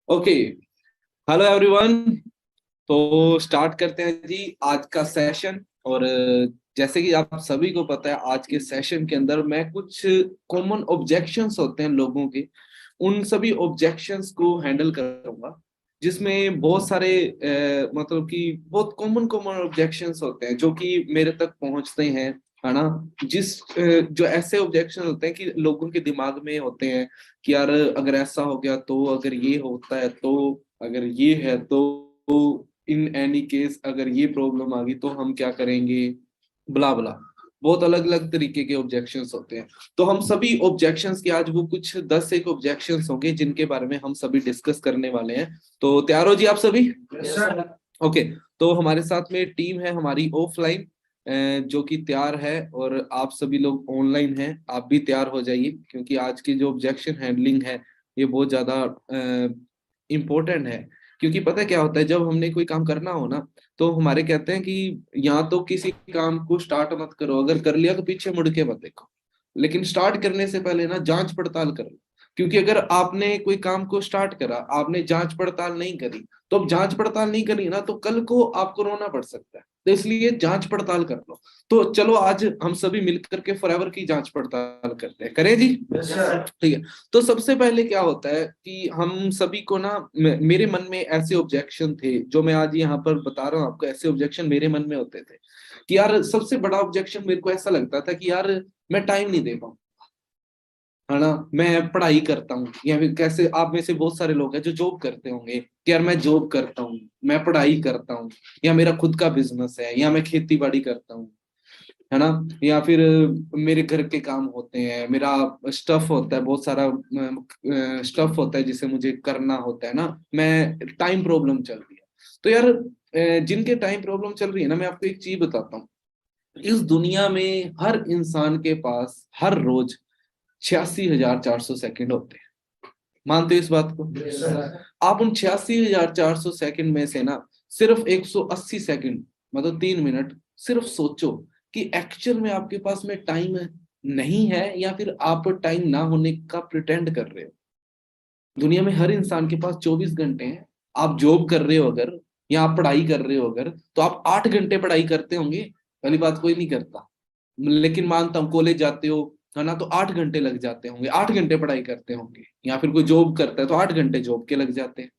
Okay. Hello everyone. तो start करते हैं जी आज का सेशन। और जैसे कि आप सभी को पता है, आज के सेशन के अंदर मैं कुछ कॉमन ऑब्जेक्शंस होते हैं लोगों के, उन सभी ऑब्जेक्शंस को हैंडल करूंगा। जिसमें बहुत सारे मतलब कि बहुत कॉमन कॉमन ऑब्जेक्शंस होते हैं जो कि मेरे तक पहुंचते हैं, है ना। जो ऐसे ऑब्जेक्शन होते हैं कि लोगों के दिमाग में होते हैं कि यार अगर ऐसा हो गया तो, अगर ये होता है तो, अगर ये है तो, इन एनी केस अगर ये प्रॉब्लम आ गई तो हम क्या करेंगे, ब्ला ब्ला। बहुत अलग अलग तरीके के ऑब्जेक्शंस होते हैं। तो हम सभी ऑब्जेक्शंस के आज वो कुछ 10 एक ऑब्जेक्शंस होंगे जिनके बारे में हम सभी डिस्कस करने वाले हैं। तो तैयार हो जी आप सभी? Yes sir. ओके। तो हमारे साथ में टीम है हमारी ऑफलाइन, जो कि तैयार है, और आप सभी लोग ऑनलाइन हैं, आप भी तैयार हो जाइए क्योंकि आज की जो ऑब्जेक्शन हैंडलिंग है ये बहुत ज्यादा इम्पोर्टेंट है। क्योंकि पता है क्या होता है, जब हमने कोई काम करना हो ना, तो हमारे कहते हैं कि या तो किसी काम को स्टार्ट मत करो, अगर कर लिया तो पीछे मुड़ के मत देखो, लेकिन स्टार्ट करने से पहले ना जांच पड़ताल कर लो। क्योंकि अगर आपने कोई काम को स्टार्ट करा, आपने जांच पड़ताल नहीं करी, तो अब जांच पड़ताल नहीं करी ना, तो कल को आपको रोना पड़ सकता है। तो इसलिए जांच पड़ताल कर लो। तो चलो आज हम सभी मिलकर के फॉरएवर की जांच पड़ताल करते हैं, करें जी? Yes sir. ठीक है। तो सबसे पहले क्या होता है कि हम सभी को ना, मेरे मन में ऐसे ऑब्जेक्शन थे जो मैं आज यहाँ पर बता रहा हूँ आपको। ऐसे ऑब्जेक्शन मेरे मन में होते थे कि यार सबसे बड़ा ऑब्जेक्शन मेरे को ऐसा लगता था कि यार मैं टाइम नहीं दे पाऊँ, है ना। मैं पढ़ाई करता हूँ, या फिर कैसे आप में से बहुत सारे लोग हैं जो जॉब करते होंगे कि यार मैं जॉब करता हूँ, मैं पढ़ाई करता हूँ, या मेरा खुद का बिजनेस है, या मैं खेती बाड़ी करता हूँ, है ना। या फिर मेरे घर के काम होते हैं, मेरा स्टफ होता है, बहुत सारा स्टफ होता है जिसे मुझे करना होता है ना। मैं टाइम प्रॉब्लम चल रही है। तो यार जिनके टाइम प्रॉब्लम चल रही है ना, मैं आपको एक चीज बताता हूँ। इस दुनिया में हर इंसान के पास हर रोज 86,400 सेकंड होते हैं। मानते हो इस बात को? Yes sir. आप उन 86,400 सेकंड में से ना सिर्फ 180 सेकंड, मतलब 3 मिनट, सिर्फ सोचो कि एक्चुअल में आपके पास में टाइम नहीं है या फिर आप टाइम ना होने का प्रिटेंड कर रहे हो। दुनिया में हर इंसान के पास 24 घंटे हैं। आप जॉब कर रहे हो अगर, या आप पढ़ाई कर रहे हो अगर, तो आप 8 घंटे पढ़ाई करते होंगे। पहली बात, कोई नहीं करता, लेकिन मानता हूँ कॉलेज जाते हो, है ना, तो 8 घंटे लग जाते होंगे, 8 घंटे पढ़ाई करते होंगे। या फिर कोई जॉब करता है तो 8 घंटे जॉब के लग जाते हैं,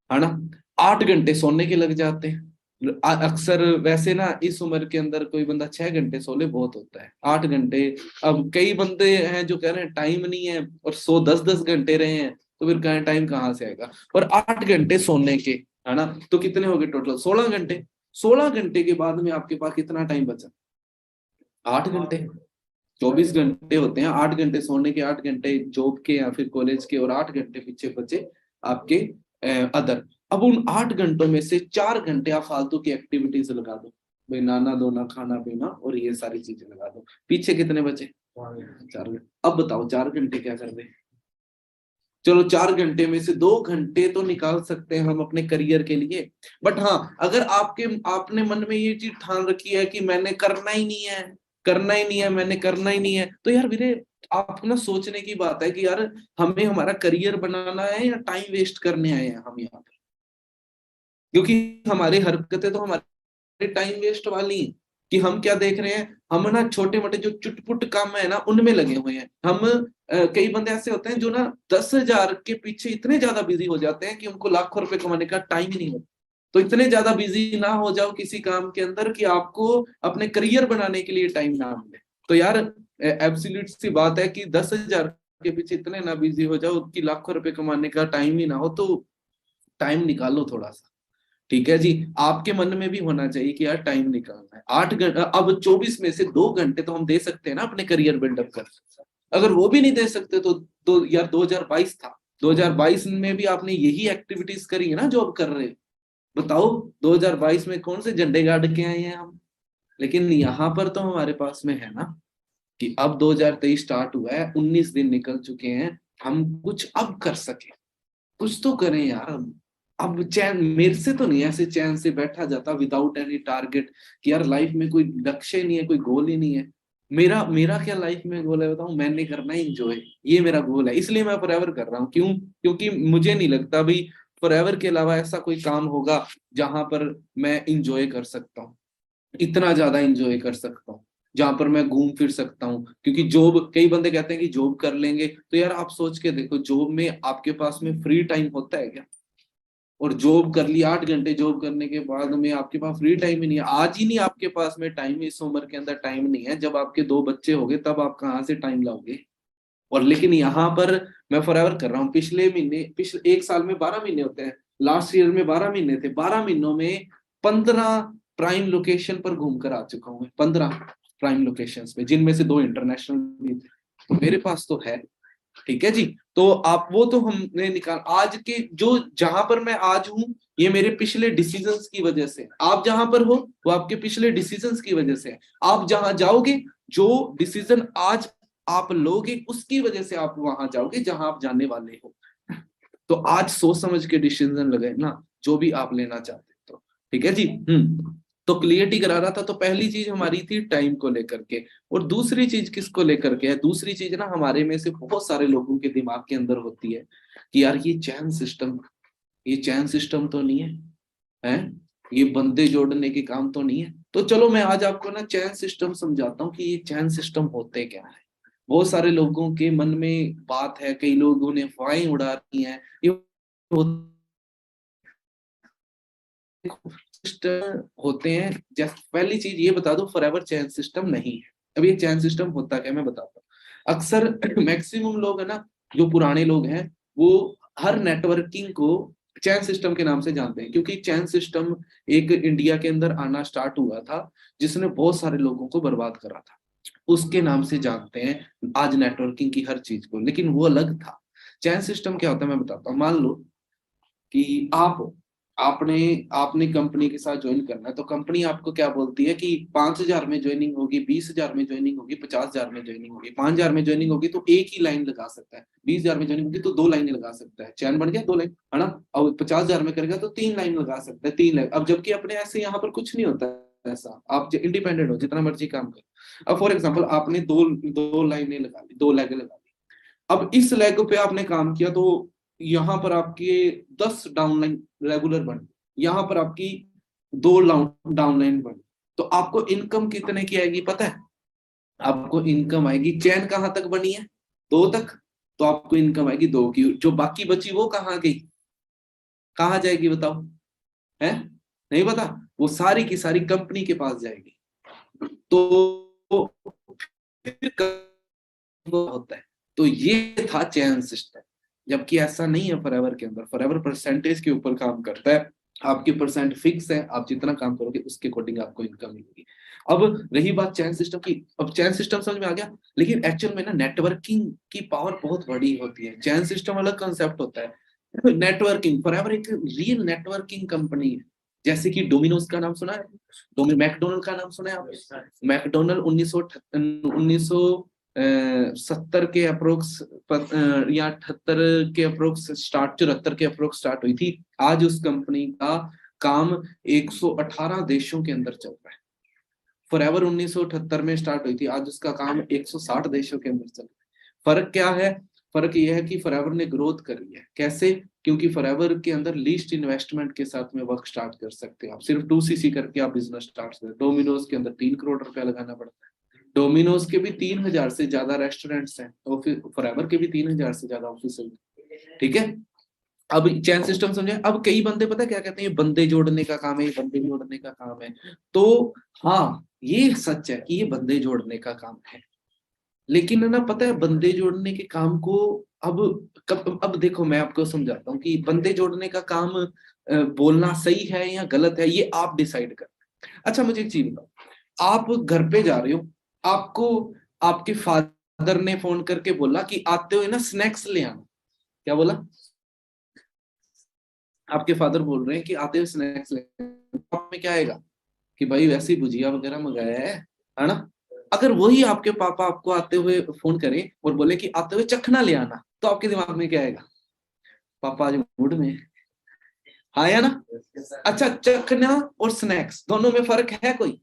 है ना। 8 घंटे सोने के लग जाते हैं। अक्सर वैसे ना इस उम्र के अंदर कोई बंदा 6 घंटे सो ले बहुत होता है, 8 घंटे। अब कई बंदे हैं जो कह रहे हैं टाइम नहीं है और सो 10-10 घंटे रहे हैं, तो फिर कहें टाइम कहाँ से आएगा। और 8 घंटे सोने के, है ना, तो कितने हो गए टोटल? 16 घंटे। 16 घंटे के बाद में आपके पास कितना टाइम बचा? 8 घंटे। 24 घंटे होते हैं, 8 घंटे सोने के, 8 घंटे जॉब के या फिर कॉलेज के, और 8 घंटे पीछे बचे आपके अदर। अब उन 8 घंटों में से 4 घंटे आप फालतू की एक्टिविटीज लगा दो, भाई नहाना धोना खाना पीना और ये सारी चीजें लगा दो। पीछे कितने बचे? 4 घंटे। अब बताओ 4 घंटे क्या कर रहे हैं? चलो 4 घंटे में से 2 घंटे तो निकाल सकते हैं हम अपने करियर के लिए। बट हाँ, अगर आपने मन में ये चीज ठान रखी है कि मैंने करना ही नहीं है, करना ही नहीं है, मैंने करना ही नहीं है, तो यार मेरे आपको ना सोचने की बात है कि यार हमें हमारा करियर बनाना है या टाइम वेस्ट करने आए हैं हम यहाँ पे। क्योंकि हमारी हरकतें तो हमारे टाइम वेस्ट वाली हैं। कि हम क्या देख रहे हैं, हम ना छोटे मोटे जो चुटपुट काम है ना उनमें लगे हुए हैं हम। कई बंदे ऐसे होते हैं जो ना 10,000 के पीछे इतने ज्यादा बिजी हो जाते हैं कि उनको लाखों रुपए कमाने का टाइम ही नहीं होता। तो इतने ज्यादा बिजी ना हो जाओ किसी काम के अंदर कि आपको अपने करियर बनाने के लिए टाइम ना मिले। तो यार एब्सोल्यूट सी बात है कि 10,000 के पीछे इतने ना बिजी हो जाओ कि लाखों रुपए कमाने का टाइम ही ना हो। तो टाइम निकालो थोड़ा सा। ठीक है जी। आपके मन में भी होना चाहिए कि यार टाइम निकालना है 8 घंटे। अब 24 में से 2 घंटे तो हम दे सकते हैं ना अपने करियर बिल्डअप कर। अगर वो भी नहीं दे सकते तो यार 2022 था, 2022 में भी आपने यही एक्टिविटीज करी है ना जो अब कर रहे हैं। बताओ 2022 में कौन से झंडे गाड़ के आए हैं हम? लेकिन यहाँ पर तो हमारे पास में है ना कि अब 2023 स्टार्ट हुआ है, 19 दिन निकल चुके हैं, हम कुछ अब कर सके। कुछ तो करें यार। अब चैन मेरे से तो नहीं ऐसे चैन से बैठा जाता विदाउट एनी टारगेट कि यार लाइफ में कोई लक्ष्य नहीं है, कोई गोल ही नहीं है। मेरा मेरा क्या लाइफ में गोल है बताऊं? मैंने करना है एंजॉय, ये मेरा गोल है, इसलिए मैं फॉरएवर कर रहा हूँ। क्यों? क्योंकि मुझे नहीं लगता भाई फॉरएवर के अलावा ऐसा कोई काम होगा जहां पर मैं इंजॉय कर सकता हूँ, इतना ज्यादा इंजॉय कर सकता हूँ, जहां पर मैं घूम फिर सकता हूँ? क्योंकि जॉब, कई बंदे कहते हैं कि जॉब कर लेंगे, तो यार आप सोच के देखो, जॉब में आपके पास में फ्री टाइम होता है क्या? और जॉब कर ली, 8 घंटे जॉब करने के बाद में आपके पास फ्री टाइम ही नहीं है, आज ही नहीं आपके पास में टाइम, इस उम्र के अंदर टाइम नहीं है, जब आपके 2 बच्चे हो गए तब आप कहाँ से टाइम लाओगे? और लेकिन यहाँ पर मैं फॉरएवर कर रहा हूँ, पिछले महीने, पिछले 1 साल में 12 महीने होते हैं, लास्ट ईयर में 12 महीने थे, 12 महीनों में 15 प्राइम लोकेशन पर घूम कर आ चुका हूँ, 15 प्राइम लोकेशन पे, जिनमें से 2 इंटरनेशनल भी थे, तो मेरे पास तो है। ठीक है जी। तो आप, वो तो हमने निकाल, आज के जो, जहां पर मैं आज हूं, ये मेरे पिछले डिसीजंस की वजह से, आप जहां पर हो वो आपके पिछले डिसीजंस की वजह से है। आप जहां जाओगे, जो डिसीजन आज आप लोगे, उसकी वजह से आप वहां जाओगे जहां आप जाने वाले हो। तो आज सोच समझ के डिसीजन लगे ना, जो भी आप लेना चाहते हो तो। ठीक है जी। तो क्लियरिटी करा रहा था, तो पहली चीज हमारी थी टाइम को लेकर के, और दूसरी चीज किसको लेकर के है? दूसरी चीज ना, हमारे में से बहुत सारे लोगों के दिमाग के अंदर होती है कि यार ये चैन सिस्टम, ये चैन सिस्टम तो नहीं है, हैं? ये बंदे जोड़ने के काम तो नहीं है। तो चलो मैं आज आपको ना चैन सिस्टम समझाता हूँ कि ये चैन सिस्टम होते क्या है। बहुत सारे लोगों के मन में बात है, कई लोगों ने अफवाहें उड़ा रही हैं, ये सिस्टम होते हैं। जैसे पहली चीज ये बता दो, फॉरएवर चैन सिस्टम नहीं है। अब ये चैन सिस्टम होता क्या, मैं बताता हूँ। अक्सर मैक्सिमम लोग है ना, जो पुराने लोग हैं, वो हर नेटवर्किंग को चैन सिस्टम के नाम से जानते हैं, क्योंकि चैन सिस्टम एक इंडिया के अंदर आना स्टार्ट हुआ था, जिसने बहुत सारे लोगों को बर्बाद करा था, उसके नाम से जानते हैं आज नेटवर्किंग की हर चीज को, लेकिन वो अलग था। चैन सिस्टम क्या होता है मैं बताता हूँ। मान लो कि आपने आपने कंपनी के साथ ज्वाइन करना है, तो कंपनी आपको क्या बोलती है कि 5,000 में ज्वाइनिंग होगी, 20,000 में ज्वाइनिंग होगी, 50,000 में ज्वाइनिंग होगी। 5,000 में ज्वाइनिंग होगी तो एक ही लाइन लगा सकता है, 20,000 में ज्वाइनिंग होगी तो 2 लाइनें लगा सकता है, चैन बन गया 2 लाइन, है ना? और 50,000 में करेगा तो 3 लाइन लगा सकता है, 3 लाइन। अब जबकि अपने ऐसे यहाँ पर कुछ नहीं होता है ऐसा, आप इंडिपेंडेंट हो, जितना मर्जी काम करो। अब फॉर एग्जाम्पल आपने दो लाइनें लगा ली, 2 लेग लगा ली। अब इस लेग पे आपने काम किया, तो यहाँ पर आपके 10 डाउनलाइन रेगुलर बन, यहाँ पर आपकी 2 डाउनलाइन बन, तो आपको इनकम कितने की आएगी पता है? आपको इनकम आएगी, चैन कहाँ तक बनी है? 2 तक, तो आपको इनकम आएगी 2 की। जो बाकी बची वो कहाँ गई, कहाँ जाएगी बताओ? है, नहीं पता? वो सारी की सारी कंपनी के पास जाएगी। तो फिर होता है, तो ये था चैन सिस्टम। जबकि ऐसा नहीं है फॉरएवर के अंदर, फॉरएवर परसेंटेज के ऊपर काम करता है, आपके परसेंट फिक्स है, आप जितना काम करोगे उसके अकॉर्डिंग आपको इनकम मिलेगी। अब रही बात चैन सिस्टम की, अब चैन सिस्टम समझ में आ गया, लेकिन एक्चुअल में ना नेटवर्किंग की पावर बहुत बड़ी होती है। चैन सिस्टम अलग कंसेप्ट होता है, नेटवर्किंग, फॉरएवर एक रियल नेटवर्किंग कंपनी है। जैसे कि डोमिनोज का नाम सुना है? मैकडोनल्ड का नाम सुना है आप? मैकडोनल्ड 1970 के अप्रोक्स या 78 के अप्रोक्स स्टार्ट, 74 के अप्रोक्स स्टार्ट हुई थी। आज उस कंपनी का काम 118 देशों के अंदर चल रहा है। फॉरएवर 1978 में स्टार्ट हुई थी, आज उसका काम 160 देशों के अंदर चल रहा है। फर्क क्या है? फर्क यह है कि फॉरएवर ने ग्रोथ करी है। कैसे? क्योंकि फॉरएवर के अंदर लीस्ट इन्वेस्टमेंट के साथ में वर्क स्टार्ट कर सकते हैं आप, सिर्फ 2cc करके आप बिजनेस स्टार्ट कर। डोमिनोज के अंदर 3 करोड़ रुपया लगाना पड़ता है। डोमिनोज के भी 3,000 से ज्यादा रेस्टोरेंट्स हैं, तो फिर फॉरएवर के भी 3,000 से ज्यादा ऑफिस है। ठीक है। अब चैन सिस्टम समझे? अब कई बंदे पता क्या कहते हैं, बंदे जोड़ने का काम है, ये बंदे जोड़ने का काम है। तो हाँ, ये सच है कि ये बंदे जोड़ने का काम है, लेकिन है ना, पता है बंदे जोड़ने के काम को, अब देखो मैं आपको समझाता हूँ कि बंदे जोड़ने का काम बोलना सही है या गलत है, ये आप डिसाइड कर। अच्छा मुझे एक चीज बताओ, आप घर पे जा रहे हो, आपको आपके फादर ने फोन करके बोला कि आते हुए ना स्नैक्स ले आना। क्या बोला? आपके फादर बोल रहे हैं कि आते हुए स्नैक्स ले आना। आप में क्या आएगा कि भाई वैसे ही भुजिया वगैरह मंगाया है ना? अगर वही आपके पापा आपको आते हुए फोन करें और बोले कि आते हुए चखना ले आना, तो आपके दिमाग में क्या आएगा? पापा आज मूड में है। हाँ या ना? अच्छा, चखना और स्नैक्स दोनों में फर्क है कोई?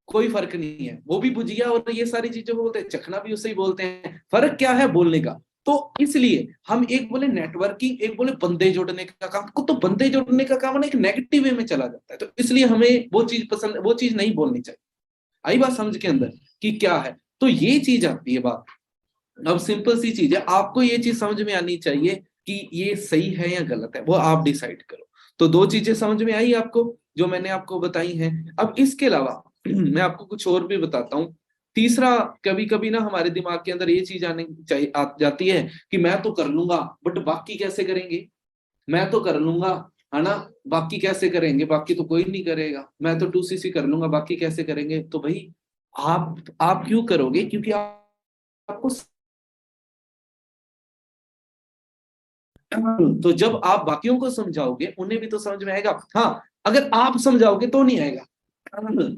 कोई फर्क नहीं है। वो भी भुजिया और ये सारी चीजों को बोलते हैं, चखना भी उसे ही बोलते हैं। फर्क क्या है? बोलने का। तो इसलिए हम एक बोले नेटवर्किंग, एक बोले बंदे जोड़ने का काम को, तो बंदे जोड़ने का काम ना एक नेगेटिव वे में चला जाता है, तो इसलिए हमें वो चीज पसंद, वो चीज नहीं बोलनी चाहिए। आई बात समझ के अंदर कि क्या है, तो ये चीज आती है बात। अब सिंपल सी चीज है, आपको ये चीज समझ में आनी चाहिए कि ये सही है या गलत है, वो आप डिसाइड करो। तो दो चीजें समझ में आई आपको जो मैंने आपको बताई हैं। अब इसके अलावा मैं आपको कुछ और भी बताता हूँ। तीसरा, कभी कभी ना हमारे दिमाग के अंदर ये चीज आने चाहिए आ जाती है कि मैं तो कर लूंगा बट बाकी कैसे करेंगे, मैं तो कर लूंगा है ना, बाकी कैसे करेंगे, बाकी तो कोई नहीं करेगा, मैं तो 2cc कर लूंगा बाकी कैसे करेंगे। तो भाई आप क्यों करोगे, क्योंकि आपको, तो जब आप बाकियों को समझाओगे उन्हें भी तो समझ में आएगा। हाँ, अगर आप समझाओगे तो नहीं आएगा।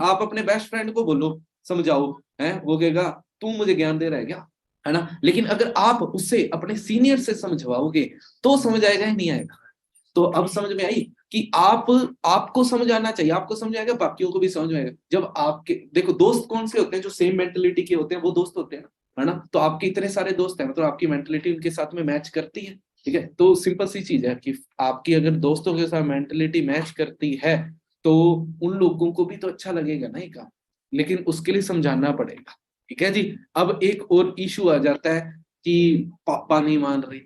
आप अपने बेस्ट फ्रेंड को बोलो समझाओ, है वो कहेगा तू मुझे ज्ञान दे रहा है क्या, है ना। लेकिन अगर आप उससे अपने सीनियर से समझवाओगे तो समझ आएगा ही नहीं आएगा। तो अब समझ में आई कि आपको समझ आना चाहिए, आपको समझ आएगा बाकियों को भी समझ में आएगा। जब आपके देखो दोस्त कौन से होते हैं, जो सेम मेंटेलिटी के होते हैं वो दोस्त होते हैं, है ना। तो आपके इतने सारे दोस्त हैं, मतलब आपकी मेंटेलिटी उनके साथ में मैच करती है, ठीक है। तो सिंपल सी चीज है कि आपकी अगर दोस्तों के साथ मेंटेलिटी मैच करती है तो उन लोगों को भी तो अच्छा लगेगा ना ये काम, लेकिन उसके लिए समझाना पड़ेगा, ठीक है जी। अब एक और इशू आ जाता है कि पापा नहीं मान रहे,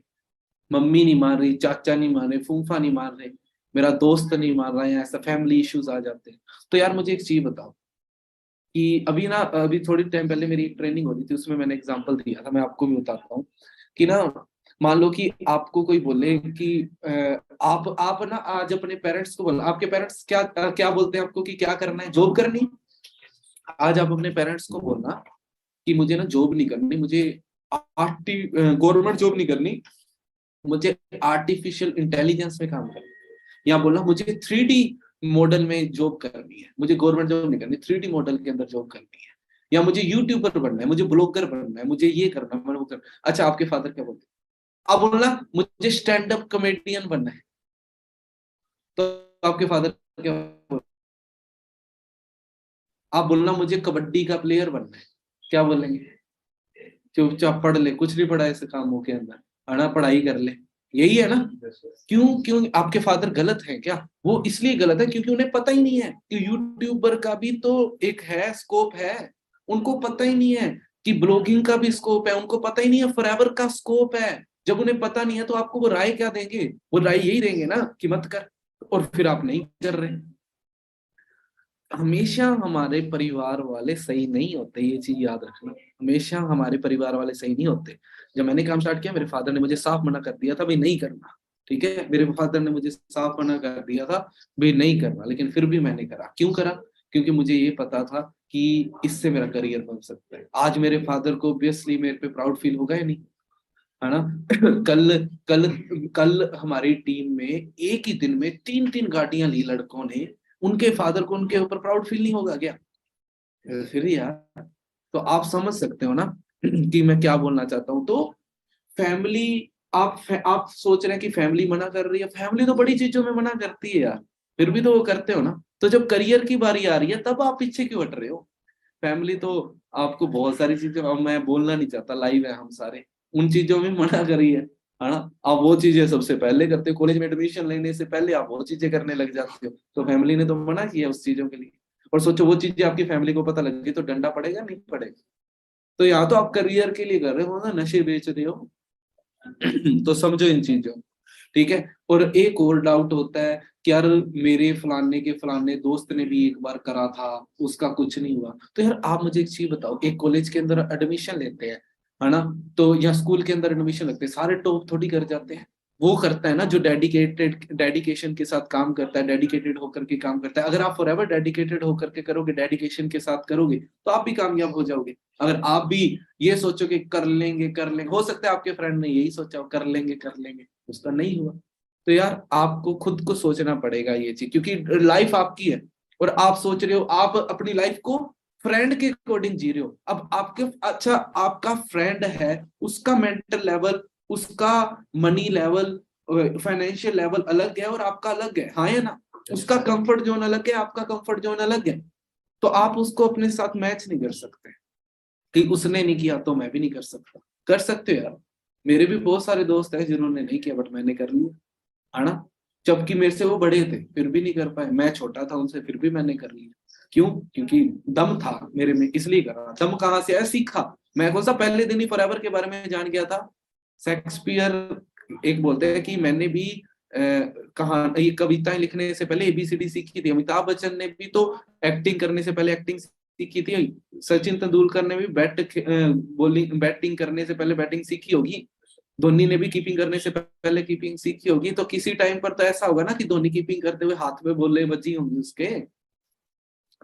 मम्मी नहीं मान रही, चाचा नहीं मान रहे, फूफा नहीं मान रहे, मेरा दोस्त नहीं मान रहा है, ऐसा फैमिली इश्यूज आ जाते हैं। तो यार मुझे एक चीज बताओ कि अभी थोड़ी टाइम पहले मेरी एक ट्रेनिंग हो रही थी, उसमें मैंने एग्जांपल दिया था, मैं आपको भी बताता हूँ कि ना, मान लो कि आपको कोई बोले कि आप ना आज अपने पेरेंट्स को बोलो, आपके पेरेंट्स क्या बोलते हैं आपको कि क्या करना है, जॉब करनी। आज आप अपने पेरेंट्स को बोलना कि मुझे ना जॉब नहीं करनी, मुझे आर्टी गवर्नमेंट जॉब नहीं करनी, मुझे आर्टिफिशियल इंटेलिजेंस में काम करना है, या बोलना मुझे 3D मॉडल में जॉब करनी है, मुझे गवर्नमेंट जॉब नहीं करनी, 3D मॉडल के अंदर जॉब करनी है, या मुझे यूट्यूबर बनना है, मुझे ब्लॉगर बनना है, मुझे ये करना है, वो करना। अच्छा, आपके फादर क्या बोलते हैं, आप बोलना मुझे स्टैंड अप कॉमेडियन बनना है, तो आपके फादर क्या बोलते, आप बोलना मुझे कबड्डी का प्लेयर बनना है, क्या बोलेंगे, चुपचाप पढ़ ले, कुछ नहीं पढ़ा है इस कामों के अंदर, आना पढ़ाई कर ले, यही है ना। क्यों क्यों आपके फादर गलत है क्या, वो इसलिए गलत है क्योंकि उन्हें पता ही नहीं है कि यूट्यूबर का भी तो एक है स्कोप है, उनको पता ही नहीं है कि ब्लॉगिंग का भी स्कोप है, उनको पता ही नहीं है फॉरएवर का स्कोप है। जब उन्हें पता नहीं है तो आपको वो राय क्या देंगे, वो राय यही देंगे ना कि मत कर, और फिर आप नहीं कर रहे। हमेशा हमारे परिवार वाले सही नहीं होते, ये चीज याद रखना, हमेशा हमारे परिवार वाले सही नहीं होते। जब मैंने काम स्टार्ट किया मेरे फादर ने मुझे साफ मना कर दिया था भाई नहीं करना, ठीक है, मेरे फादर ने मुझे साफ मना कर दिया था भाई नहीं करना, लेकिन फिर भी मैंने करा। क्यों करा, क्योंकि मुझे ये पता था कि इससे मेरा करियर बन सकता है। आज मेरे फादर को ऑब्वियसली मेरे पे प्राउड फील होगा या नहीं, है ना। कल कल कल हमारी टीम में एक ही दिन में 3-3 गाड़ियां ली लड़कों ने, उनके फादर को उनके ऊपर प्राउड फील नहीं होगा क्या, फिर यार। तो आप समझ सकते हो ना कि मैं क्या बोलना चाहता हूँ। तो फैमिली, आप सोच रहे हैं कि फैमिली मना कर रही है, फैमिली तो बड़ी चीजों में मना करती है यार, फिर भी तो वो करते हो ना। तो जब करियर की बारी आ रही है तब आप पीछे क्यों हट रहे हो, फैमिली तो आपको बहुत सारी चीजें, अब मैं बोलना नहीं चाहता, लाइव है हम सारे, उन चीजों में मना करी है ना। आप वो चीजें सबसे पहले करते हो, कॉलेज में एडमिशन लेने से पहले आप वो चीजें करने लग जाते हो, तो फैमिली ने तो मना किया उस चीजों के लिए। और सोचो वो चीजें आपकी फैमिली को पता लग गई तो डंडा पड़ेगा नहीं पड़ेगा। तो या तो आप करियर के लिए कर रहे हो ना, नशे बेच रहे हो तो समझो इन चीजों, ठीक है। और एक और डाउट होता है कि यार मेरे फलाने के फलाने दोस्त ने भी एक बार करा था, उसका कुछ नहीं हुआ। तो यार आप मुझे एक चीज बताओ, एक कॉलेज के अंदर एडमिशन लेते हैं, है ना, तो या स्कूल के अंदर एडमिशन लगते हैं, सारे टॉप थोड़ी कर जाते हैं। वो करता है ना जो डेडिकेशन के साथ काम करता है, डेडिकेटेड होकर के काम करता है। अगर आप फॉरएवर डेडिकेटेड होकर के करोगे, डेडिकेशन के साथ करोगे, तो आप भी कामयाब हो जाओगे। अगर आप भी ये सोचो कि कर लेंगे, हो सकता है आपके फ्रेंड ने यही सोचा कर लेंगे, उसका नहीं हुआ। तो यार आपको खुद को सोचना पड़ेगा ये चीज, क्योंकि लाइफ आपकी है और आप सोच रहे हो, आप अपनी लाइफ को फ्रेंड के अकॉर्डिंग जी रहे हो। अब आपके, अच्छा आपका फ्रेंड है, उसका मेंटल लेवल, उसका मनी लेवल, फाइनेंशियल लेवल अलग है और आपका अलग है, हाँ या ना। उसका कंफर्ट जोन अलग है, आपका कंफर्ट जोन अलग है। तो आप उसको अपने साथ मैच नहीं कर सकते कि उसने नहीं किया तो मैं भी नहीं कर सकता, कर सकते हो यार। मेरे भी बहुत सारे दोस्त हैं जिन्होंने नहीं किया, बट मैंने कर लिया, है ना। जबकि मेरे से वो बड़े थे फिर भी नहीं कर पाए, मैं छोटा था उनसे फिर भी मैंने कर लिया। क्यों? क्योंकि दम था मेरे में, इसलिए कर रहा। दम कहाँ से आया? सीखा। मैं कौन सा पहले दिन ही फॉरएवर के बारे में जान गया था? शेक्सपियर एक बोलते हैं कि मैंने भी कहा, ये कविताएं लिखने से पहले एबीसीडी सीखी थी। अमिताभ बच्चन ने भी तो एक्टिंग करने से पहले एक्टिंग सीखी थी। सचिन तेंदुलकर ने भी बॉलिंग बैटिंग करने से पहले बैटिंग सीखी होगी। धोनी ने भी कीपिंग करने से पहले कीपिंग सीखी होगी। तो किसी टाइम पर तो ऐसा होगा ना कि धोनी कीपिंग करते हुए हाथ में बॉलें बजी होंगी उसके।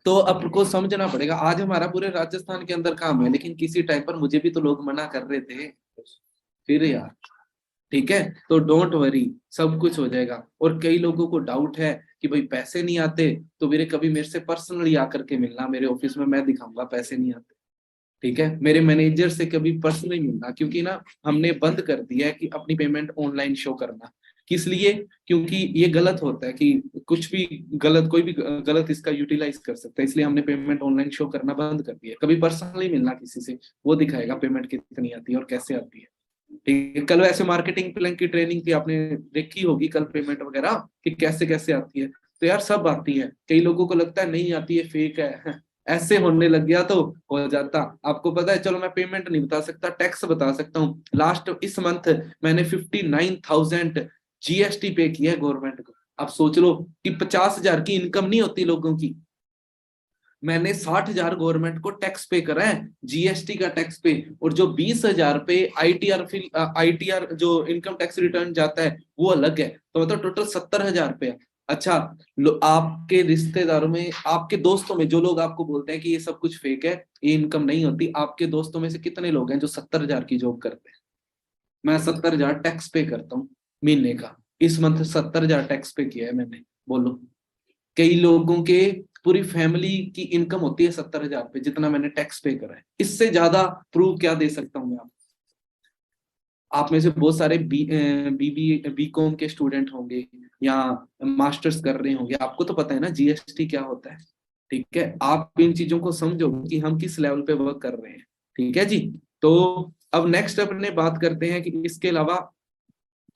तो अब को समझना पड़ेगा। आज हमारा पूरे राजस्थान के अंदर काम है, लेकिन किसी टाइम पर मुझे भी तो लोग मना कर रहे थे फिर यार। ठीक है, तो डोंट वरी, सब कुछ हो जाएगा। और कई लोगों को डाउट है कि भाई पैसे नहीं आते, तो कभी मेरे से पर्सनली आकर के मिलना मेरे ऑफिस में, मैं दिखाऊंगा पैसे नहीं आते। ठीक है, मेरे मैनेजर से कभी पर्सनली मिलना, क्योंकि ना हमने बंद कर दिया है कि अपनी पेमेंट ऑनलाइन शो करना। किस लिए? क्योंकि ये गलत होता है कि कुछ भी गलत, कोई भी गलत इसका यूटिलाइज कर सकता है, इसलिए हमने पेमेंट ऑनलाइन शो करना बंद कर दिया। कभी पर्सनली मिलना किसी से, वो दिखाएगा पेमेंट कितनी आती है और कैसे आती है। ठीक है, कल वैसे मार्केटिंग प्लान की ट्रेनिंग थी, आपने देखी होगी कल पेमेंट वगैरह कि कैसे कैसे आती है। तो यार सब आती है। कई लोगों को लगता है नहीं आती है, फेक है। ऐसे होने लग गया तो हो जाता। आपको पता है, चलो मैं पेमेंट नहीं बता सकता, टैक्स बता सकता हूँ। लास्ट इस मंथ मैंने 59,000 जीएसटी पे किया है गवर्नमेंट को। आप सोच लो कि 50,000 की इनकम नहीं होती लोगों की, मैंने 60,000 गवर्नमेंट को टैक्स पे करा है, जीएसटी का टैक्स पे। और जो 20,000 पे आईटीआर जो इनकम टैक्स रिटर्न जाता है वो अलग है। तो मतलब टोटल 70,000 पे है। अच्छा, आपके रिश्तेदारों में, आपके दोस्तों में जो लोग आपको बोलते हैं कि ये सब कुछ फेक है, ये इनकम नहीं होती, आपके दोस्तों में से कितने लोग हैं जो 70,000 की जॉब करते हैं? मैं 70,000 टैक्स पे करता हूँ महीने का। इस मंथ 70,000 टैक्स पे किया है मैंने। बोलो, कई लोगों के पूरी फैमिली की इनकम होती है 70,000 पे, जितना मैंने टैक्स पे करा है। इससे ज्यादा प्रूफ क्या दे सकता हूँ मैं आपको? आप में से बहुत सारे बी कॉम के स्टूडेंट होंगे या मास्टर्स कर रहे होंगे, आपको तो पता है ना जीएसटी क्या होता है। ठीक है, आप इन चीजों को समझो कि हम किस लेवल पे वर्क कर रहे हैं। ठीक है जी। तो अब नेक्स्ट अपने बात करते हैं कि इसके अलावा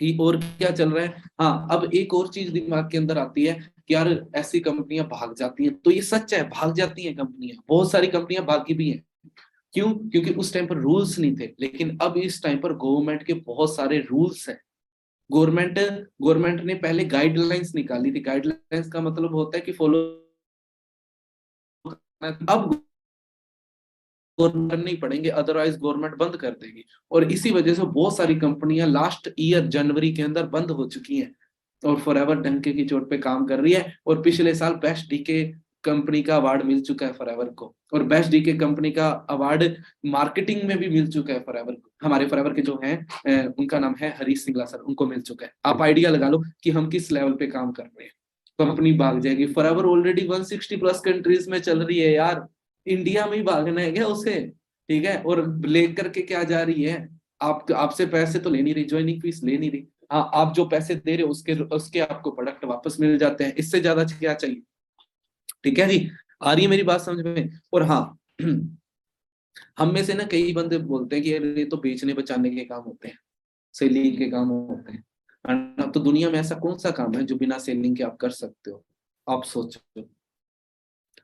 कि और क्या चल रहा है। हाँ, अब एक और चीज दिमाग के अंदर आती है कि यार ऐसी कंपनियां भाग जाती हैं, तो ये सच है, भाग जाती हैं कंपनियां, बहुत सारी कंपनियां भागी भी हैं। क्यों? क्योंकि उस टाइम पर रूल्स नहीं थे, लेकिन अब इस टाइम पर गवर्नमेंट के बहुत सारे रूल्स हैं। गवर्नमेंट गवर्नमेंट ने पहले गाइडलाइंस निकाली थी। गाइडलाइंस का मतलब होता है कि फॉलो, अब करने ही पड़ेंगे, अदरवाइज गवर्नमेंट बंद कर देगी। और इसी वजह से बहुत सारी कंपनियां लास्ट ईयर जनवरी के अंदर बंद हो चुकी हैं और फॉरएवर डंके की चोट पे काम कर रही है। और पिछले साल बेस्ट डीके कंपनी का अवार्ड मिल चुका है फॉरएवर को, और बेस्ट डीके कंपनी का अवार्ड मार्केटिंग में भी मिल चुका है फॉरएवर को। हमारे फॉरएवर के जो हैं उनका नाम है हरीश सिंगला सर, उनको मिल चुका है। आप आइडिया लगा लो कि हम किस लेवल पे काम कर रहे हैं। कंपनी भाग जाएगी। फॉरएवर ऑलरेडी 160 प्लस कंट्रीज में चल रही है यार, इंडिया में ही भागना है क्या उसे? ठीक है, और लेकर के क्या जा रही है? आप आपसे पैसे तो ले नहीं रही, ज्वाइनिंग फीस ले नहीं रही। हाँ, आप जो पैसे दे रहे हो उसके उसके आपको प्रोडक्ट वापस मिल जाते हैं, इससे ज्यादा क्या चाहिए? ठीक है जी। आ रही है मेरी बात समझ में? और हाँ, हम में से ना कई बंदे बोलते हैं कि यार ये तो बेचने बचाने के काम होते हैं, सेलिंग के काम होते हैं। है ना? तो दुनिया में ऐसा कौन सा काम है जो बिना सेलिंग के आप कर सकते हो? आप सोचो,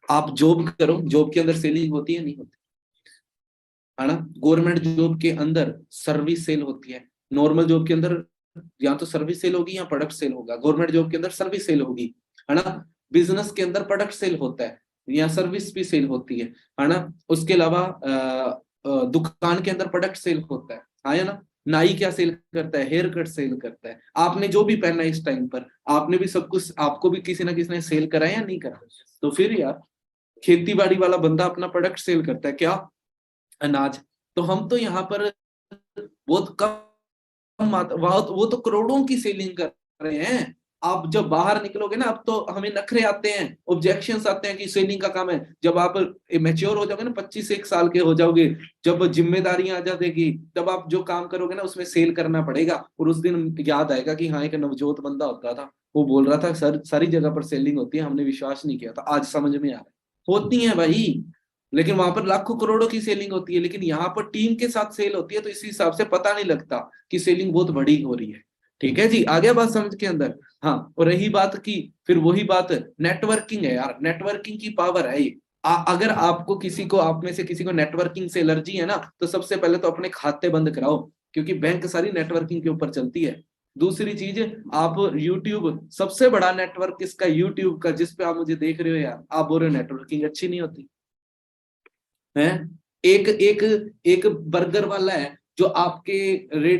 आप जॉब करो, जॉब के अंदर सेलिंग होती है नहीं होती? है ना? गवर्नमेंट जॉब के अंदर सर्विस सेल होती है, नॉर्मल जॉब के अंदर या तो सर्विस सेल होगी या प्रोडक्ट सेल होगा। गवर्नमेंट जॉब के अंदर सर्विस सेल होगी, है ना? बिजनेस के अंदर प्रोडक्ट सेल होता है या सर्विस भी सेल होती है ना? उसके अलावा दुकान के अंदर प्रोडक्ट सेल होता है ना? नाई क्या सेल करता है? हेयर कट सेल करता है। आपने जो भी पहना है इस टाइम पर, आपने भी सब कुछ, आपको भी किसी ना किसी ने सेल करा है या नहीं करा? तो फिर यार, खेती बाड़ी वाला बंदा अपना प्रोडक्ट सेल करता है क्या? अनाज। तो हम तो यहाँ पर बहुत कम वो तो करोड़ों की सेलिंग कर रहे हैं। आप जब बाहर निकलोगे ना, अब तो हमें नखरे आते हैं, ऑब्जेक्शंस आते हैं कि सेलिंग का काम है। जब आप मैच्योर हो जाओगे ना, 25 1 साल के हो जाओगे, जब जिम्मेदारियां आ जाएगी, तब आप जो काम करोगे ना उसमें सेल करना पड़ेगा। और उस दिन याद आएगा कि हाँ, एक नवजोत बंदा होता था, वो बोल रहा था सर सारी जगह पर सेलिंग होती है, हमने विश्वास नहीं किया था, आज समझ में आ रहा है होती है भाई। लेकिन वहां पर लाखों करोड़ों की सेलिंग होती है, लेकिन यहाँ पर टीम के साथ सेल होती है, तो इस हिसाब से पता नहीं लगता कि सेलिंग बहुत बड़ी हो रही है। ठीक है जी, आ गया बात समझ के अंदर। हाँ, और रही बात की, फिर वही बात नेटवर्किंग है यार, नेटवर्किंग की पावर है ये। अगर आपको किसी को, आप में से किसी को नेटवर्किंग से एलर्जी है ना, तो सबसे पहले तो अपने खाते बंद कराओ, क्योंकि बैंक सारी नेटवर्किंग के ऊपर चलती है। दूसरी चीज, आप यूट्यूब, सबसे बड़ा नेटवर्क इसका यूट्यूब का, जिसपे आप मुझे देख रहे हो यार, आप बोल रहे हो नेटवर्किंग अच्छी नहीं होती है। एक एक एक बर्गर वाला है जो आपके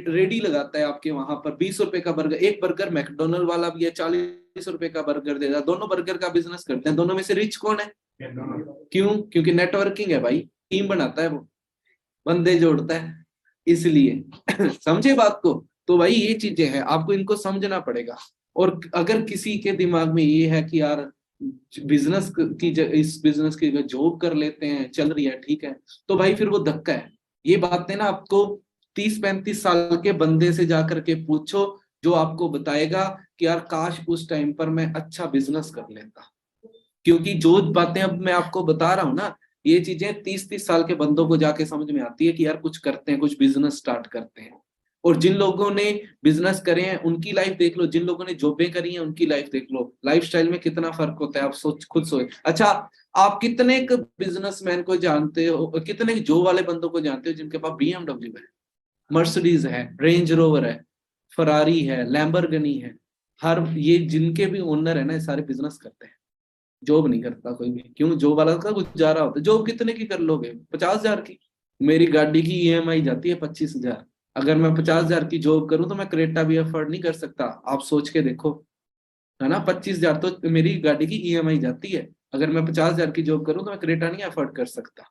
रेडी लगाता है आपके वहां पर, 20 रुपए का बर्गर, एक बर्गर मैकडोनल्ड वाला भी है 40 रुपए का बर्गर देगा, दोनों बर्गर का बिजनेस करते हैं, दोनों में से रिच कौन है? क्यों? क्योंकि नेटवर्किंग है भाई, टीम बनाता है वो, बंदे जोड़ता है, इसलिए समझे बात को। तो भाई ये चीजें हैं, आपको इनको समझना पड़ेगा। और अगर किसी के दिमाग में ये है कि यार बिजनेस की इस बिजनेस की जॉब कर लेते हैं, चल रही है ठीक है, तो भाई फिर वो धक्का है। ये बातें ना आपको 30-35 साल के बंदे से जाकर के पूछो, जो आपको बताएगा कि यार काश उस टाइम पर मैं अच्छा बिजनेस कर लेता। क्योंकि जो बातें अब मैं आपको बता रहा हूँ ना, ये चीजें 30-30 साल के बंदों को जाके समझ में आती है कि यार कुछ करते हैं, कुछ बिजनेस स्टार्ट करते हैं। और जिन लोगों ने बिजनेस करे हैं उनकी लाइफ देख लो, जिन लोगों ने जॉबें करी हैं उनकी लाइफ देख लो, लाइफस्टाइल में कितना फर्क होता है, आप खुद सोच। अच्छा, आप कितने बिजनेसमैन को जानते हो, कितने जॉब वाले बंदों को जानते हो जिनके पास BMW है, मर्सिडीज है, रेंज रोवर है, फरारी है, लैम्बोर्गिनी है। हर ये जिनके भी ओनर है ना, ये सारे बिजनेस करते हैं, जॉब नहीं करता कोई भी। क्यों? जॉब वाला का गुजारा होता है। जॉब कितने की कर लोगे? 50,000 की। मेरी गाड़ी की EMI जाती है 25,000। अगर मैं 50,000 की जॉब करूं तो मैं क्रेटा भी अफोर्ड नहीं कर सकता। आप सोच के देखो, है ना, 25,000 तो मेरी गाड़ी की EMI जाती है। अगर मैं 50,000 की जॉब करूं तो मैं क्रेटा नहीं अफोर्ड कर सकता।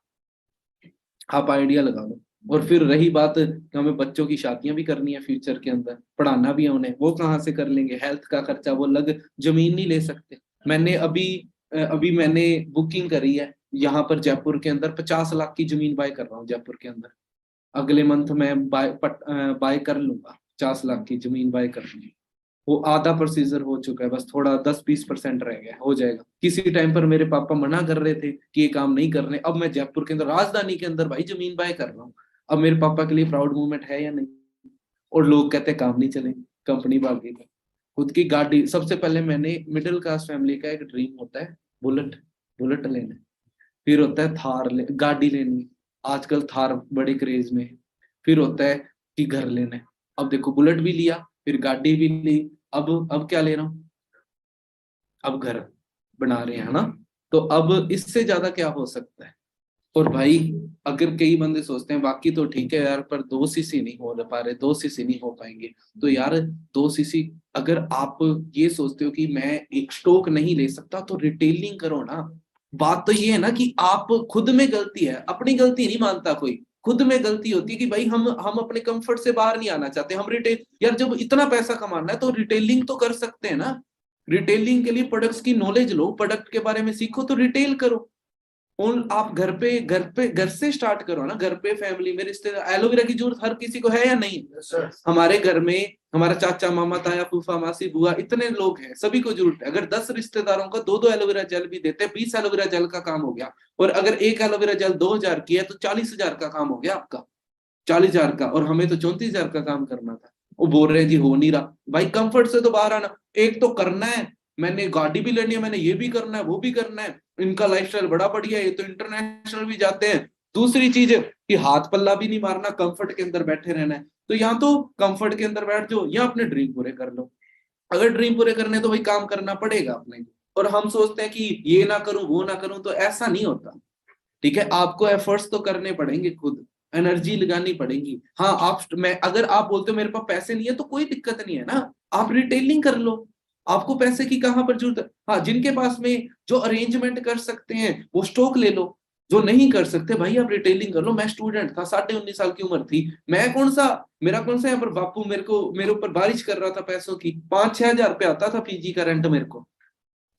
आप आइडिया लगा लो। और फिर रही बात कि हमें बच्चों की शादियां भी करनी है, फ्यूचर के अंदर पढ़ाना भी है उन्हें, वो कहाँ से कर लेंगे? हेल्थ का खर्चा वो अलग, जमीन नहीं ले सकते। मैंने अभी मैंने बुकिंग करी है यहाँ पर जयपुर के अंदर, 50 लाख की जमीन बाय कर रहा हूँ जयपुर के अंदर। अगले मंथ में बाय कर लूंगा, 50 लाख की जमीन बाय कर लूंगी। वो आधा प्रोसीजर हो चुका है, बस थोड़ा 10-20% रह गया, हो जाएगा। किसी टाइम पर मेरे पापा मना कर रहे थे कि ये काम नहीं करने, अब मैं जयपुर के अंदर, राजधानी के अंदर भाई जमीन बाय कर रहा हूँ। अब मेरे पापा के लिए प्राउड मूवमेंट है या नहीं? और लोग कहते हैं काम नहीं चले, कंपनी भाग गई। खुद की गाड़ी, सबसे पहले मैंने, मिडिल क्लास फैमिली का एक ड्रीम होता है बुलेट, बुलेट लेना। फिर होता है थार गाड़ी लेनी, आजकल थार बड़े क्रेज में है। फिर होता है कि घर लेना है। अब देखो, बुलेट भी लिया, फिर गाड़ी भी ली, अब क्या ले रहा हूँ? अब घर बना रहे हैं ना। तो अब इससे ज्यादा क्या हो सकता है? और भाई, अगर कई बंदे सोचते हैं बाकी तो ठीक है यार, पर 2 सीसी नहीं हो पा रहे, 2 सीसी नहीं हो पाएंगे, तो यार 2 सीसी, अगर आप ये सोचते हो कि मैं एक स्टॉक नहीं ले सकता, तो रिटेलिंग करो ना। बात तो ये है ना कि आप खुद में गलती है, अपनी गलती नहीं मानता कोई, खुद में गलती होती है कि भाई हम अपने कंफर्ट से बाहर नहीं आना चाहते, हम रिटेल, यार जब इतना पैसा कमाना है तो रिटेलिंग तो कर सकते हैं ना। रिटेलिंग के लिए प्रोडक्ट्स की नॉलेज लो, प्रोडक्ट के बारे में सीखो, तो रिटेल करो। उन आप घर से स्टार्ट करो ना, घर पे फैमिली में रिश्तेदार। एलोवेरा की जरूरत हर किसी को है या नहीं? yes, हमारे घर में हमारा चाचा, मामा, ताया, फूफा, मासी, बुआ, इतने लोग हैं, सभी को जरूरत है। अगर 10 रिश्तेदारों को 2-2 एलोवेरा जेल भी देते हैं, 20 एलोवेरा जेल का काम हो गया। और अगर एक एलोवेरा जेल 2,000 की है तो 40,000 का काम हो गया आपका, 40,000 का। और हमें तो 34,000 का काम करना था। वो बोल रहे हैं जी हो नहीं रहा। भाई कंफर्ट से तो बाहर आना, एक तो करना है, मैंने गाड़ी भी लेनी है, मैंने ये भी करना है, वो भी करना है, इनका लाइफस्टाइल बड़ा बढ़िया है, ये तो इंटरनेशनल भी जाते हैं। दूसरी चीज है कि हाथ पल्ला भी नहीं मारना, कंफर्ट के अंदर बैठे रहना है। तो यहाँ तो कंफर्ट के अंदर बैठ जाओ या अपने ड्रीम पूरे कर लो। अगर ड्रीम पूरे करने तो भाई काम करना पड़ेगा अपने। और हम सोचते हैं कि ये ना करूं वो ना करूं, तो ऐसा नहीं होता। ठीक है, आपको एफर्ट्स तो करने पड़ेंगे, खुद एनर्जी लगानी पड़ेगी। हाँ, अगर आप बोलते हो मेरे पास पैसे नहीं है, तो कोई दिक्कत नहीं है ना, आप रिटेलिंग कर लो। आपको पैसे की कहां पर जरूरत है? हाँ, जिनके पास में जो अरेंजमेंट कर सकते हैं वो स्टॉक ले लो, जो नहीं कर सकते भाई आप रिटेलिंग कर लो। मैं स्टूडेंट था, 19.5 साल की उम्र थी, मेरा कौन सा यहाँ पर बापू मेरे ऊपर बारिश कर रहा था पैसों की। 5-6 हजार रुपया आता था PG का रेंट मेरे को।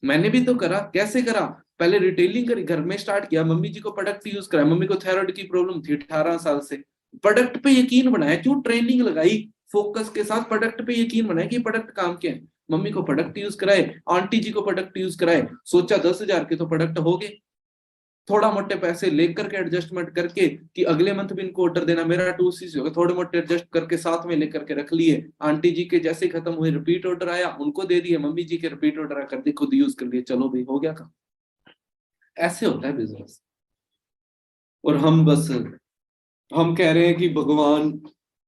मैंने भी तो करा, कैसे करा? पहले रिटेलिंग करी, घर में स्टार्ट किया, मम्मी जी को प्रोडक्ट यूज कराया। मम्मी को थायराइड की प्रॉब्लम थी 18 साल से। प्रोडक्ट पे यकीन बनाया, क्यों? ट्रेनिंग लगाई, फोकस के साथ प्रोडक्ट पे यकीन बनाया कि प्रोडक्ट काम के हैं। मम्मी को प्रोडक्ट यूज कराए, आंटी जी को प्रोडक्ट यूज कराए, सोचा 10,000 के तो प्रोडक्ट हो गए। थोड़ा मोटे पैसे लेकर के एडजस्टमेंट करके कि अगले मंथ भी इनको ऑर्डर देना, मेरा 2 CC होगा, थोड़े मोटे एडजस्ट करके साथ में लेकर के रख लिए। आंटी जी के जैसे खत्म हुए रिपीट ऑर्डर आया, उनको दे दिए, मम्मी जी के रिपीट ऑर्डर कर दिए, खुद यूज कर लिए, चलो भाई हो गया काम। ऐसे होता है बिजनेस। और हम कह रहे हैं कि भगवान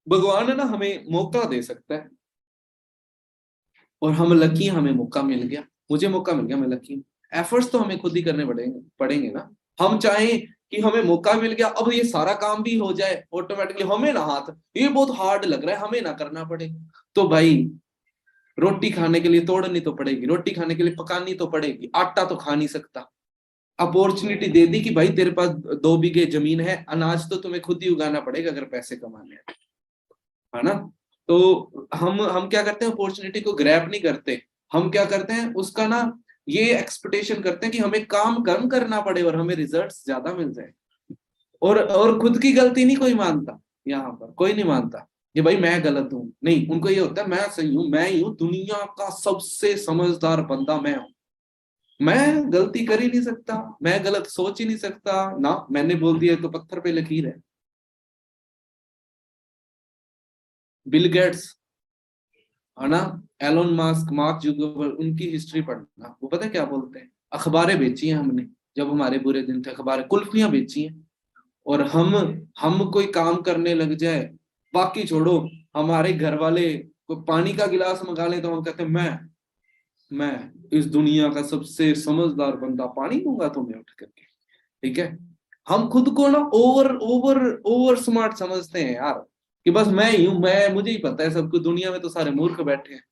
भगवान है ना, हमें मौका दे सकता है, और हम लकी, हमें मौका मिल गया, मुझे मौका मिल गया, मैं लकी हूँ। एफर्ट्स तो हमें खुद ही करने पड़ेंगे पड़ेंगे ना। हम चाहें कि हमें मौका मिल गया, अब ये सारा काम भी हो जाए ऑटोमेटिकली, हमें ना हाथ, ये बहुत हार्ड लग रहा है, हमें ना करना पड़े, तो भाई रोटी खाने के लिए तोड़नी तो पड़ेगी, रोटी खाने के लिए पकानी तो पड़ेगी, आटा तो खा नहीं सकता। अपॉर्चुनिटी दे दी कि भाई तेरे पास 2 बीघे जमीन है, अनाज तो तुम्हें खुद ही उगाना पड़ेगा अगर पैसे कमाने हैं, है ना। तो हम क्या करते हैं, अपॉर्चुनिटी को ग्रैब नहीं करते, हम क्या करते हैं उसका ना, ये एक्सपेक्टेशन करते हैं कि हमें काम कम करना पड़े और हमें रिजल्ट्स ज्यादा मिल जाए। और खुद की गलती नहीं कोई मानता, यहाँ पर कोई नहीं मानता कि भाई मैं गलत हूँ, नहीं, उनको ये होता है मैं सही हूँ, मैं ही हूँ दुनिया का सबसे समझदार बंदा, मैं हूँ, मैं गलती कर ही नहीं सकता, मैं गलत सोच ही नहीं सकता ना, मैंने बोल दिया तो पत्थर पे लकीर है। बिल गेट्स, है ना, एलोन मास्क, मार्क जुकरबर्ग, उनकी हिस्ट्री पढ़ना, वो पता है क्या बोलते हैं, अखबारें बेची हैं हमने, जब हमारे बुरे दिन थे अखबारें, कुल्फियां बेची हैं। और हम कोई काम करने लग जाए, बाकी छोड़ो, हमारे घर वाले कोई पानी का गिलास मंगा ले तो हम कहते हैं मैं इस दुनिया का सबसे समझदार बंदा, पानी दूंगा तुम्हें उठ करके, ठीक है। हम खुद को ना ओवर ओवर ओवर स्मार्ट समझते हैं यार, कि बस मैं ही हूं, मैं, मुझे ही पता है सब कुछ, दुनिया में तो सारे मूर्ख बैठे हैं।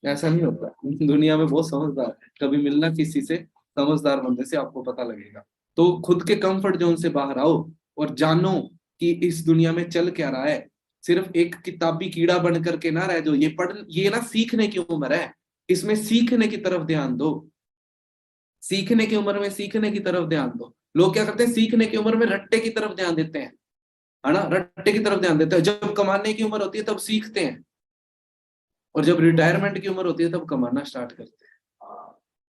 ऐसा नहीं होता, दुनिया में बहुत समझदार है, कभी मिलना किसी से समझदार बंदे से, आपको पता लगेगा। तो खुद के कंफर्ट जोन से बाहर आओ और जानो कि इस दुनिया में चल क्या रहा है। सिर्फ एक किताबी कीड़ा बन करके ना रह जाओ, ये ना सीखने की उम्र है, इसमें सीखने की तरफ ध्यान दो, सीखने की उम्र में सीखने की तरफ ध्यान दो। लोग क्या करते हैं, सीखने की उम्र में रट्टे की तरफ ध्यान देते हैं, है ना, रट्टे की तरफ ध्यान देते हैं, जब कमाने की उम्र होती है तब सीखते हैं, और जब रिटायरमेंट की उम्र होती है तब कमाना स्टार्ट करते हैं।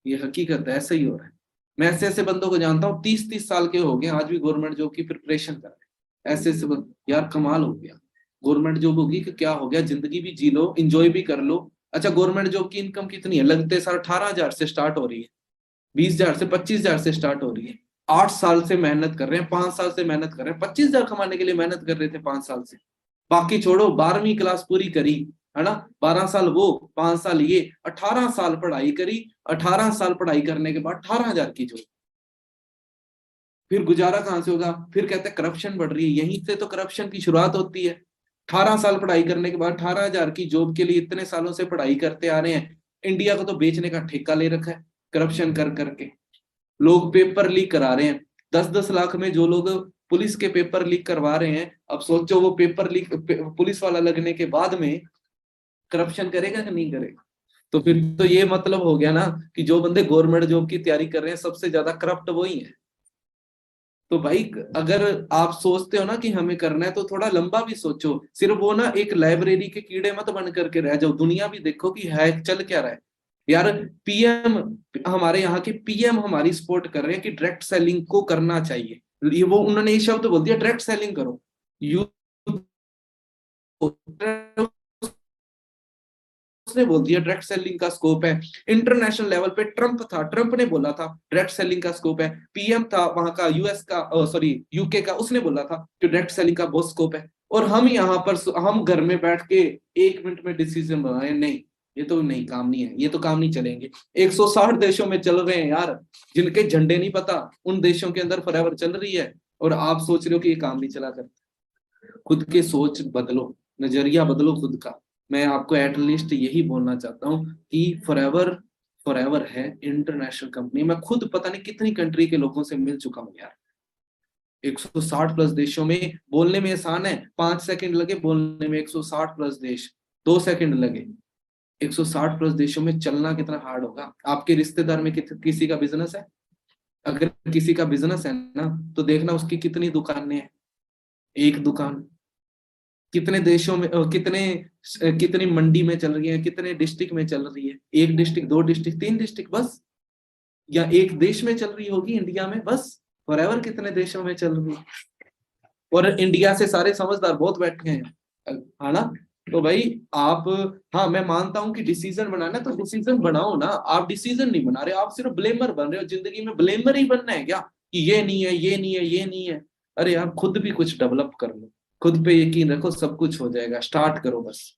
ये हकीकत है, ऐसे ही हो रहा है। मैं ऐसे ऐसे बंदों को जानता हूँ, 30-30 साल के हो गए, आज भी गवर्नमेंट जॉब की प्रिपरेशन कर रहे हैं, ऐसे ऐसे यार कमाल हो गया, गवर्नमेंट जॉब होगी कि क्या हो गया, जिंदगी भी जी लो, इंजॉय भी कर लो। अच्छा, गवर्नमेंट जॉब की इनकम कितनी है, लगते साल 18,000 से स्टार्ट हो रही है, 20,000 से 25,000 से स्टार्ट हो रही है। 8 साल से मेहनत कर रहे हैं, 5 साल से मेहनत कर रहे हैं, 25,000 कमाने के लिए मेहनत कर रहे थे 5 साल से। बाकी छोड़ो, 12वीं क्लास पूरी करी, है ना, 12 साल वो, 5 साल ये, 18 साल पढ़ाई करी, 18 साल पढ़ाई करने के बाद 18,000 की जॉब, फिर गुजारा कहाँ से होगा, फिर कहते हैं करप्शन बढ़ रही है, यहीं से तो करप्शन की शुरुआत होती है। 18 साल पढ़ाई करने के बाद 18,000 की जॉब के लिए इतने सालों से पढ़ाई करते आ रहे हैं, इंडिया को तो बेचने का ठेका ले रखा है करप्शन कर करके। लोग पेपर लीक करा रहे हैं, 10-10 लाख में जो लोग पुलिस के पेपर लीक करवा रहे हैं, अब सोचो वो पेपर लीक पुलिस वाला लगने के बाद में करप्शन करेगा कि नहीं करेगा। तो फिर तो ये मतलब हो गया ना कि जो बंदे गवर्नमेंट जॉब की तैयारी कर रहे हैं सबसे ज्यादा करप्ट वही है। तो भाई अगर आप सोचते हो ना कि हमें करना है, तो थोड़ा लंबा भी सोचो, सिर्फ वो ना एक लाइब्रेरी के कीड़े मत बन करके रह जाओ, दुनिया भी देखो कि है चल क्या रहा है। यार पीएम, हमारे यहाँ के पीएम हमारी सपोर्ट कर रहे हैं कि डायरेक्ट सेलिंग को करना चाहिए, ये वो उन्होंने ये शब्द बोल दिया, डायरेक्ट सेलिंग करो। यूथ उसने बोल दिया डायरेक्ट सेलिंग का स्कोप है। इंटरनेशनल लेवल पे ट्रंप था, ट्रंप ने बोला था डायरेक्ट सेलिंग का स्कोप है। पीएम था वहां का यूएस का, सॉरी यूके का, उसने बोला था कि डायरेक्ट सेलिंग का बहुत स्कोप है। और हम यहाँ पर हम घर में बैठ के 1 मिनट में डिसीजन बनाए, नहीं ये तो नहीं, काम नहीं है, ये तो काम नहीं चलेंगे। 160 देशों में चल रहे हैं यार, जिनके झंडे नहीं पता, उन देशों के अंदर फॉरएवर चल रही है, और आप सोच रहे हो कि ये काम नहीं चला कर। खुद के सोच बदलो, नजरिया बदलो खुद का। मैं आपको एटलीस्ट यही बोलना चाहता हूँ कि फॉरएवर, फॉरएवर है इंटरनेशनल कंपनी। मैं खुद पता नहीं कितनी कंट्री के लोगों से मिल चुका हूँ यार, 160 प्लस देशों में। बोलने में आसान है, 5 सेकंड लगे बोलने में, 160 प्लस देश, 2 सेकंड लगे। 160 प्लस देशों में चलना कितना हार्ड होगा। आपके रिश्तेदार में किसी का बिजनेस है, अगर किसी का बिजनेस है ना, तो देखना उसकी कितनी दुकानें हैं, एक दुकान, कितने देशों में, कितनी मंडी में चल रही है, कितने डिस्ट्रिक्ट में चल रही है, 1 डिस्ट्रिक्ट, 2 डिस्ट्रिक्ट, 3 डिस्ट्रिक्ट बस, या एक देश में चल रही होगी इंडिया में बस। फॉरएवर कितने देशों में चल रही है, और इंडिया से सारे समझदार बहुत बैठे हैं, है ना। तो भाई आप, हाँ मैं मानता हूँ कि डिसीजन बनाना है तो डिसीजन बनाओ ना, आप डिसीजन नहीं बना रहे, आप सिर्फ ब्लेमर बन रहे हो। जिंदगी में ब्लेमर ही बनना है क्या, कि ये नहीं है, ये नहीं है, ये नहीं है। अरे आप खुद भी कुछ डेवलप कर लो, खुद पे यकीन रखो, सब कुछ हो जाएगा, स्टार्ट करो बस।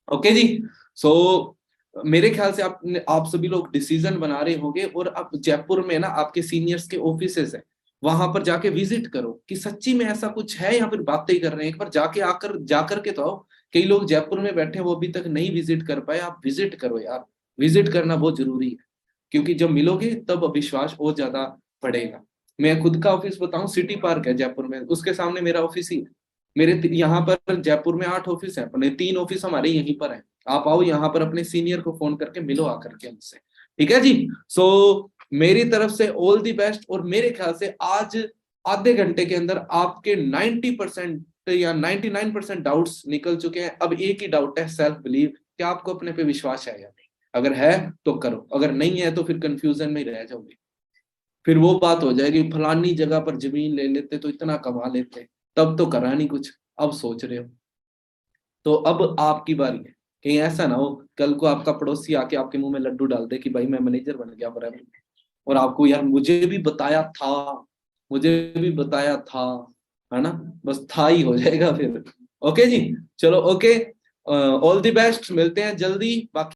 ओके जी। सो मेरे ख्याल से आप सभी लोग डिसीजन बना रहे होंगे, और अब जयपुर में ना आपके सीनियर्स के ऑफिसेस है, वहां पर जाके विजिट करो कि सच्ची में ऐसा कुछ है या फिर बातें ही कर रहे हैं। एक बार जाके आकर जाकर के तो आओ। कई लोग जयपुर में बैठे हैं, वो अभी तक नहीं विजिट कर पाए, आप विजिट करो यार, विजिट करना बहुत जरूरी है, क्योंकि जब मिलोगे तब विश्वास और ज्यादा बढ़ेगा। मैं खुद का ऑफिस बताऊं, सिटी पार्क है जयपुर में, उसके सामने मेरा ऑफिस ही है। यहाँ पर जयपुर में 8 ऑफिस है अपने, 3 ऑफिस हमारे यहीं पर है। आप आओ यहाँ पर, अपने सीनियर को फोन करके मिलो आकर के हमसे, ठीक है जी। सो मेरी तरफ से ऑल दी बेस्ट, और मेरे ख्याल से आज आधे घंटे के अंदर आपके 90% या 99% डाउट्स निकल चुके हैं। अब एक ही डाउट है, सेल्फ बिलीव, क्या आपको अपने पे विश्वास है या नहीं। अगर है तो करो, अगर नहीं है तो फिर कंफ्यूजन में ही रह जाओगे। फिर वो बात हो जाएगी, फलानी जगह पर जमीन ले लेते तो इतना कमा लेते, तब तो करा नहीं कुछ, अब सोच रहे हो। तो अब आपकी बारी है, कहीं ऐसा ना हो कल को आपका पड़ोसी आके आपके मुंह में लड्डू डाल दे कि भाई मैं मैनेजर बन गया बराबर, और आपको यार मुझे भी बताया था, मुझे भी बताया था, है ना। बस था ही हो जाएगा फिर। ओके जी, चलो ओके, ऑल द बेस्ट, मिलते हैं जल्दी बाकी।